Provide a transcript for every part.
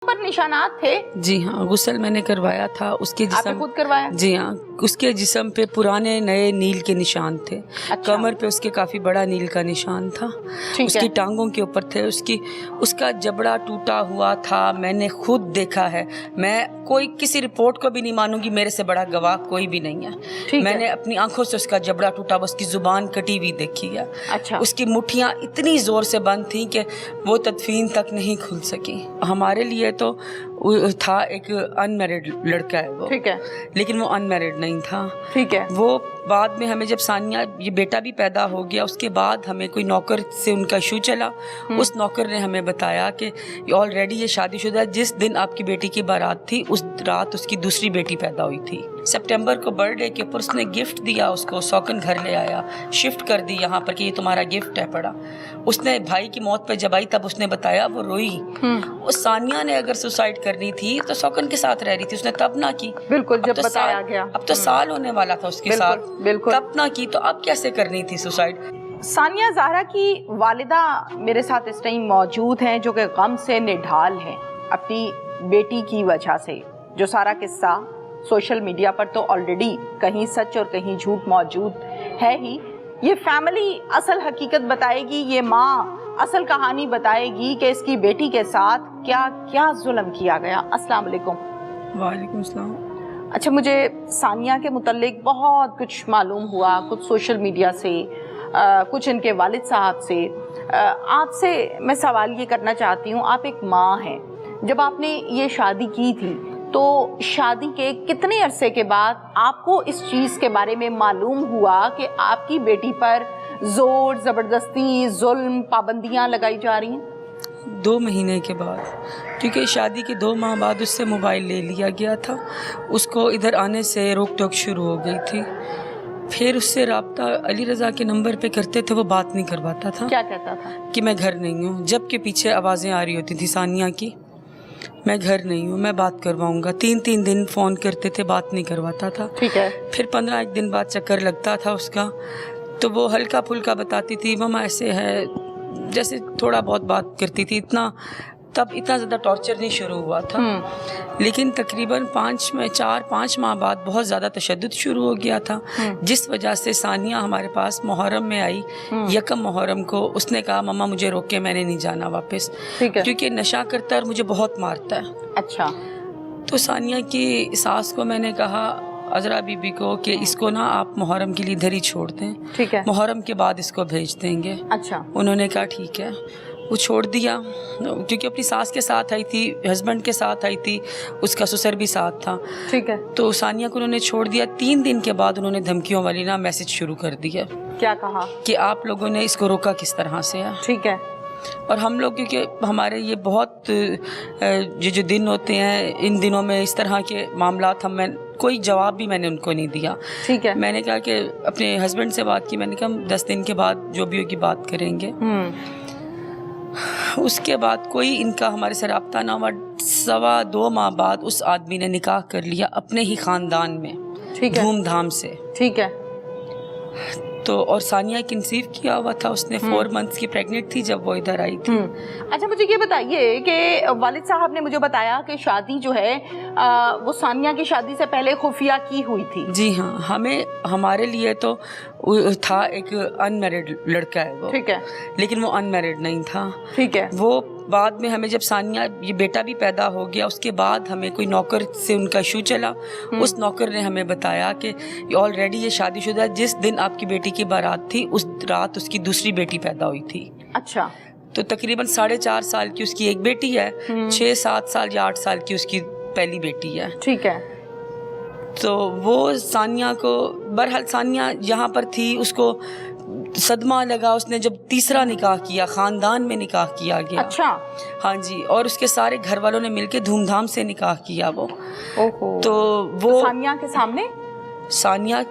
पर निशानात थे? जी हाँ, गुस्ल मैंने करवाया था। उसके आपने जिस्म, खुद करवाया? जी हाँ, उसके जिस्म पे पुराने नए नील के निशान थे। अच्छा। कमर पे उसके काफ़ी बड़ा नील का निशान था। ठीक उसकी है। टांगों के ऊपर थे। उसका जबड़ा टूटा हुआ था। मैंने खुद देखा है। मैं कोई किसी रिपोर्ट को भी नहीं मानूंगी, मेरे से बड़ा गवाह कोई भी नहीं है। ठीक मैंने है। अपनी आंखों से उसका जबड़ा टूटा हुआ, उसकी जुबान कटी हुई देखी है। अच्छा। उसकी मुट्ठियाँ इतनी ज़ोर से बंद थी कि वो तदफीन तक नहीं खुल सकी। हमारे लिए तो था एक अनमैरिड लड़का है वो, ठीक है, लेकिन वो अनमैरिड नहीं था। ठीक है। वो बाद में हमें जब सानिया ये बेटा भी पैदा हो गया, उसके बाद हमें कोई नौकर से उनका इशू चला। उस नौकर ने हमें बताया कि ऑलरेडी ये शादीशुदा, जिस दिन आपकी बेटी की बारात थी उस रात उसकी दूसरी बेटी पैदा हुई थी। सितंबर को बर्थडे के ऊपर उसने गिफ्ट दिया उसको, सौकन घर ले आया, शिफ्ट कर दी यहाँ पर कि ये तुम्हारा गिफ्ट है पड़ा। उसने भाई की मौत पे जब आई तब उसने बताया, वो रोई। उस सानिया ने अगर सुसाइड करनी थी तो सौकन के साथ रह रही थी, उसने तब ना की। बिल्कुल, जब तो बताया गया। अब तो साल होने वाला था उसके बिल्कुल, साथ, बिल्कुल। तब ना की तो अब कैसे करनी थी सुसाइड। सानिया ज़हरा की वालिदा मेरे साथ इस टाइम मौजूद हैं, जो कि गम से निढाल हैं अपनी बेटी की वजह से। जो सारा किस्सा सोशल मीडिया पर तो ऑलरेडी कहीं सच और कहीं झूठ मौजूद है ही। ये फैमिली असल हकीकत बताएगी, ये माँ असल कहानी बताएगी कि इसकी बेटी के साथ क्या क्या जुल्म किया गया। अस्सलाम वालेकुम। वालेकुम सलाम। अच्छा, मुझे सानिया के मुतल्लिक बहुत कुछ मालूम हुआ, कुछ सोशल मीडिया से, कुछ इनके वालिद साहब से। आपसे मैं सवाल ये करना चाहती हूँ, आप एक माँ हैं, जब आपने ये शादी की थी तो शादी के कितने अरसे के बाद आपको इस चीज़ के बारे में मालूम हुआ कि आपकी बेटी पर ज़ोर ज़बरदस्ती जुल्म पाबंदियाँ लगाई जा रही हैं? 2 महीने के बाद, क्योंकि शादी के 2 माह बाद उससे मोबाइल ले लिया गया था। उसको इधर आने से रोक टोक शुरू हो गई थी। फिर उससे राब्ता अली रज़ा के नंबर पे करते थे, वो बात नहीं करवाता था। क्या कहता था? कि मैं घर नहीं हूँ, जबकि पीछे आवाज़ें आ रही होती थी सानिया की, मैं घर नहीं हूँ, मैं बात करवाऊँगा। 3-3 दिन फ़ोन करते थे, बात नहीं करवाता था। ठीक है। फिर 15 एक दिन बाद चक्कर लगता था उसका, तो वो हल्का फुल्का बताती थी, मम्मा ऐसे है, जैसे थोड़ा बहुत बात करती थी। तब इतना ज़्यादा टॉर्चर नहीं शुरू हुआ था। लेकिन तकरीबन 4-5 माह बाद बहुत ज़्यादा तशद्दुद शुरू हो गया था, जिस वजह से सानिया हमारे पास मुहर्रम में आई। यकम मुहर्रम को उसने कहा, मम्मा मुझे रोक के मैंने नहीं जाना वापस, क्योंकि नशा करता है और मुझे बहुत मारता है। अच्छा। तो सानिया की सास को मैंने कहा, अजरा बीबी को, कि इसको ना आप मुहर्रम के लिए इधर ही छोड़ दें, ठीक है, मुहर्रम के बाद इसको भेज देंगे। अच्छा। उन्होंने कहा ठीक है। वो छोड़ दिया, क्योंकि अपनी सास के साथ आई थी, हस्बैंड के साथ आई थी, उसका ससुर भी साथ था। ठीक है। तो सानिया को उन्होंने छोड़ दिया। 3 दिन के बाद उन्होंने धमकियों वाली ना मैसेज शुरू कर दिया। क्या कहा? कि आप लोगों ने इसको रोका किस तरह से है। ठीक है। और हम लोग, क्योंकि हमारे ये बहुत ये जो दिन होते हैं, इन दिनों में इस तरह के मामलात, कोई जवाब भी मैंने उनको नहीं दिया। ठीक है। मैंने कहा कि अपने हस्बैंड से बात की, मैंने कहा हम 10 दिन के बाद जो भी होगी बात करेंगे। उसके बाद कोई इनका हमारे से रब्ता ना हुआ। 2.25 माह बाद उस आदमी ने निकाह कर लिया अपने ही ख़ानदान में, ठीक है, धूमधाम से। ठीक है। तो और सानिया कंसीव किया हुआ था उसने, 4 मंथ्स की प्रेग्नेंट थी जब वो इधर आई थी। अच्छा, मुझे ये बताइए कि वालिद साहब ने मुझे बताया कि शादी जो है वो सानिया की शादी से पहले खुफिया की हुई थी। जी हाँ, हमारे लिए तो था एक अनमैरिड लड़का है वो, ठीक है, लेकिन वो अनमैरिड नहीं था। ठीक है। वो बाद में हमें जब सानिया ये बेटा भी पैदा हो गया, उसके बाद हमें कोई नौकर से उनका इशू चला। उस नौकर ने हमें बताया कि ऑलरेडी ये शादीशुदा, जिस दिन आपकी बेटी की बारात थी उस रात उसकी दूसरी बेटी पैदा हुई थी। अच्छा। तो तकरीबन 4.5 साल की उसकी एक बेटी है, 6-7 साल या 8 साल की उसकी पहली बेटी है। ठीक है। तो वो सानिया को, बहरहाल सानिया यहाँ पर थी, उसको सदमा लगा। उसने जब तीसरा निकाह किया, ख़ानदान में निकाह किया गया। अच्छा। हाँ जी, और उसके सारे घर वालों ने मिलके धूमधाम से निकाह किया वो। ओहो। तो वो सानिया के सामने? सानिया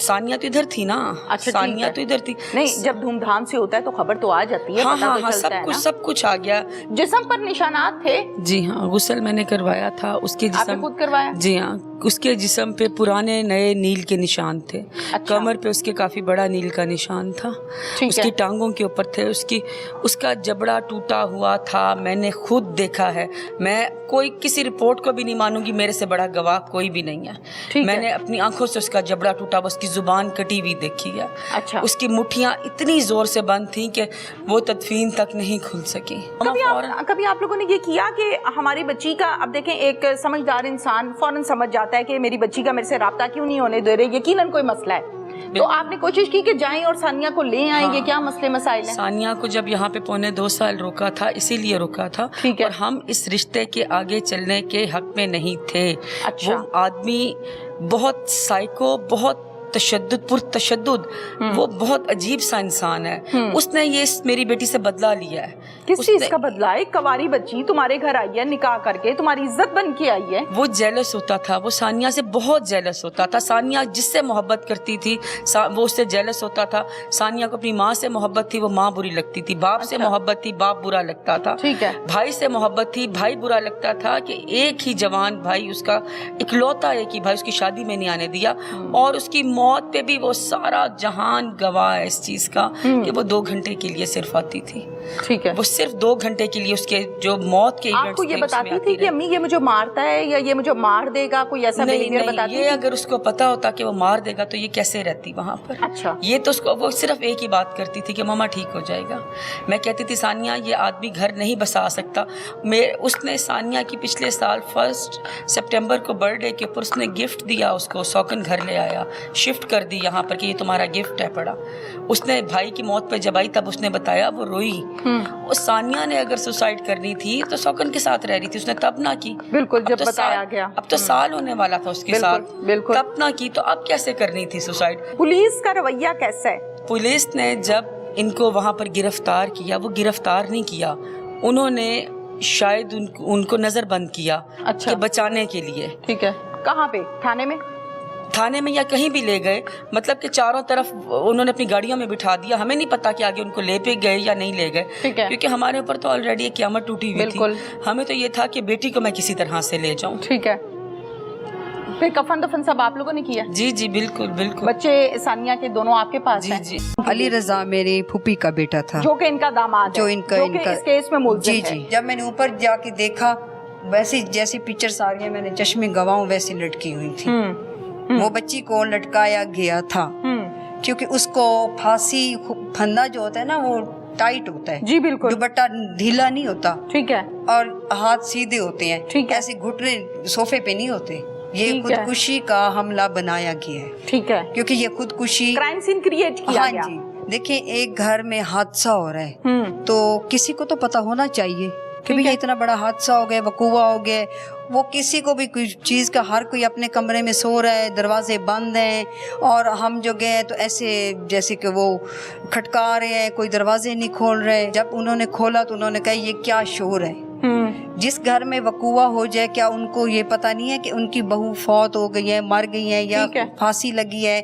सानिया तो इधर थी ना। अच्छा, सानिया तो इधर थी। नहीं, जब धूमधाम से होता है तो खबर तो आ जाती है, हाँ पता हाँ तो हाँ, चलता है ना। सब कुछ आ गया। जिस्म पर निशानात थे? जी हाँ, गुस्ल मैंने करवाया था। उसके आपने जिस्म, खुद करवाया? जी हाँ, उसके जिस्म पे पुराने नए नील के निशान थे। अच्छा। कमर पे उसके काफी बड़ा नील का निशान था। ठीक उसकी है। टांगों के ऊपर थे। उसका जबड़ा टूटा हुआ था, मैंने खुद देखा है। मैं कोई किसी रिपोर्ट को भी नहीं मानूंगी, मेरे से बड़ा गवाह कोई भी नहीं है। ठीक मैंने है। अपनी आंखों से उसका जबड़ा टूटा, उसकी जुबान कटी हुई देखी है। अच्छा। उसकी मुट्ठियां इतनी जोर से बंद थी कि वो तदफीन तक नहीं खुल सकी। कभी आप लोगों ने ये किया कि हमारी बच्ची का, अब देखें एक समझदार इंसान फौरन समझ जाता है कि मेरी बच्ची का मेरे से राब्ता क्यों नहीं होने दे रहे, यकीनन कोई मसला है, तो आपने कोशिश की कि जाएं और सानिया को ले आएं? ये क्या मसले मसाइल हैं? सानिया को जब यहाँ पे 2.25 साल रोका था, इसीलिए रोका था। ठीक है। और हम इस रिश्ते के आगे चलने के हक में नहीं थे। अच्छा। वो आदमी बहुत साइको, बहुत पुरतशद्दुद, वो बहुत अजीब सा इंसान है। उसने ये मेरी बेटी से बदला लिया है। किस चीज का बदला? एक कवारी बच्ची तुम्हारे घर आई है, निकाह करके तुम्हारी इज्जत बन के आई है। वो जेलस होता था, वो सानिया से बहुत जेलस होता था। सानिया जिससे मोहब्बत करती थी वो उससे जेलस होता था। सानिया को अपनी माँ से मोहब्बत थी, वो माँ बुरी लगती थी। बाप से मोहब्बत थी, बाप बुरा लगता था। ठीक है। भाई से मोहब्बत थी, भाई बुरा लगता था कि एक ही जवान भाई, उसका इकलौता एक ही भाई उसकी शादी में नहीं आने दिया। और उसकी मौत पे भी वो सारा जहान गवाह है इस चीज का कि वो 2 घंटे के लिए सिर्फ आती थी। ठीक है। वो सिर्फ 2 घंटे के लिए उसके जो मौत के आपको ये बताती थी कि अम्मी ये मुझे मारता है या ये मुझे मार देगा, कोई ऐसा बिहेवियर बताती थी? ये अगर उसको पता होता कि वो मार देगा तो ये कैसे रहती वहां पर। अच्छा। ये तो उसको, वो सिर्फ एक ही बात करती थी कि मामा ठीक हो जाएगा। मैं कहती थी सानिया ये आदमी घर नहीं बसा सकता। उसने सानिया की पिछले साल 1 सितंबर को बर्थडे के ऊपर उसने गिफ्ट दिया उसको, सौकन घर ले आया, शिफ्ट कर दी यहाँ पर कि ये तुम्हारा गिफ्ट है पड़ा। उसने भाई की मौत पे जब आई तब उसने बताया, वो रोई। और सानिया ने अगर सुसाइड करनी थी तो सौकन के साथ रह रही थी, उसने तब ना की। बिल्कुल, जब बताया गया। अब तो साल होने वाला था उसके साथ, बिल्कुल तब ना की, तो अब कैसे करनी थी सुसाइड? पुलिस का रवैया कैसा है? पुलिस ने जब इनको वहां पर गिरफ्तार किया, वो गिरफ्तार नहीं किया, उन्होंने शायद उनको नजरबंद किया। अच्छा। कि बचाने के लिए। ठीक है। कहाँ पे? थाने में या कहीं भी ले गए, मतलब कि चारों तरफ उन्होंने अपनी गाड़ियों में बिठा दिया। हमें नहीं पता कि आगे उनको ले पे गए या नहीं ले गए, क्योंकि हमारे ऊपर तो ऑलरेडी एक क़यामत टूटी हुई थी। हमें तो ये था कि बेटी को मैं किसी तरह से ले जाऊं। ठीक है। फिर कफन दफन सब आप लोगों ने किया? जी जी बिल्कुल बिल्कुल। बच्चे सानिया के दोनों आपके पास जी हैं? जी। अली रजा मेरी फूफी का बेटा था, जो कि इनका दामाद जो है, इनका इस केस में मुलजिम जी है। जी। जब मैंने ऊपर जाके देखा, वैसी जैसी पिक्चर्स आ रही है, मैंने चश्मे गवाऊं वैसी लटकी हुई थी। वो बच्ची को लटकाया गया था क्योंकि उसको फांसी फंदा जो होता है ना वो टाइट होता है। जी बिल्कुल। दुपट्टा ढीला नहीं होता। ठीक है। और हाथ सीधे होते हैं। ठीक है। ऐसे घुटने सोफे पे नहीं होते। ये खुदकुशी का हमला बनाया गया है। ठीक है। क्योंकि ये खुदकुशी क्राइम सीन क्रिएट किया गया। हाँ जी। देखिए, एक घर में हादसा हो रहा है तो किसी को तो पता होना चाहिए कि भैया इतना बड़ा हादसा हो गया, वकूआ हो गया। वो किसी को भी कोई चीज़ का, हर कोई अपने कमरे में सो रहा है, दरवाजे बंद हैं, और हम जो गए तो ऐसे जैसे कि वो खटका रहे हैं, कोई दरवाजे नहीं खोल रहे। जब उन्होंने खोला तो उन्होंने कहा ये क्या शोर है। जिस घर में वकूआ हो जाए, क्या उनको ये पता नहीं है कि उनकी बहू फौत हो गई है, मर गई है या फांसी लगी है?